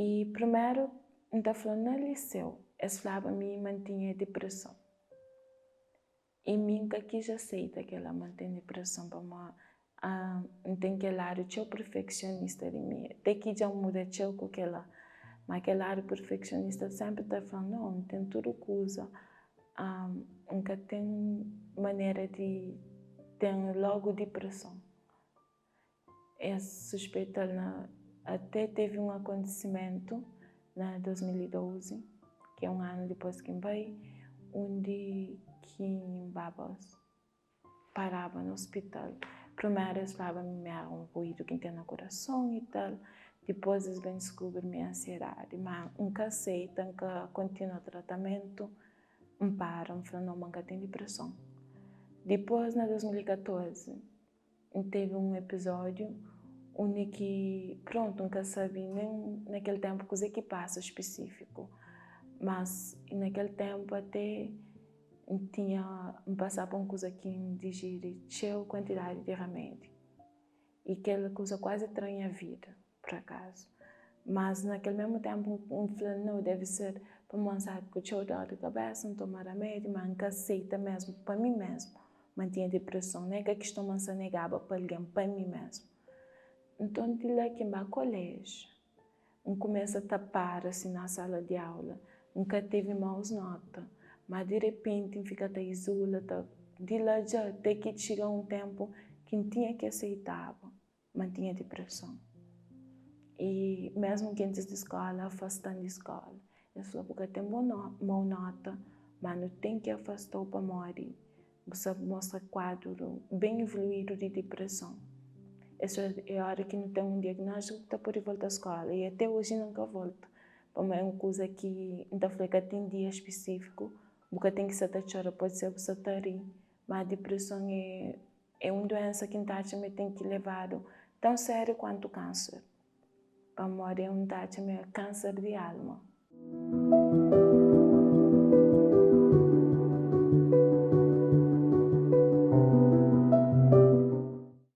E primeiro, então falando no liceu, eles falavam que mantinha depressão. E nunca quis aceitar que ela mantém depressão para uma tem que lado teu perfeccionista de mim. Até que já muda teu com aquela, mas aquele lado perfeccionista sempre está falando não tem tudo coisa, nunca tem maneira de ter logo depressão. É suspeita até teve um acontecimento na 2012, que é um ano depois que veio, onde que babas parava no hospital. Primeiro eles falavam que era um ruído que tem no coração e tal. Depois eles vêm descobrir minha ansiedade. Mas nunca aceitam, nunca continua o tratamento. Não param, falam não, nunca tem depressão. Depois, na 2014, teve um episódio onde que, pronto, nunca sabia nem naquele tempo coisa que passa específico. Mas naquele tempo até passava uma coisa que digere cheia quantidade de remédio. E aquela coisa quase estranha a vida, por acaso. Mas naquele mesmo tempo, falou, não, deve ser para mostrar que eu tinha dor de cabeça, não tomar remédio, mas nunca aceita mesmo, para mim mesmo. Mantinha depressão, não é que a questão não se negava para alguém, para mim mesmo. Então, de lá que vai ao colégio, começa a tapar assim na sala de aula, nunca teve maus notas. Mas de repente fica até isolada, de lá já até que chega um tempo que não tinha que aceitar, mantinha depressão. E mesmo que antes da escola, afastando da escola. Ele falou, porque tem boa nota, mas não tem que afastar para morrer. Você mostra quadro bem evoluído de depressão. Essa é a hora que não tem um diagnóstico, está por volta à escola. E até hoje nunca volta. Para é uma coisa que não falei que tem dia específico, porque tem que ser chora, pode ser você rir. Mas a depressão é uma doença que também tem que levar tão sério quanto o câncer. Para morrer é um câncer de alma.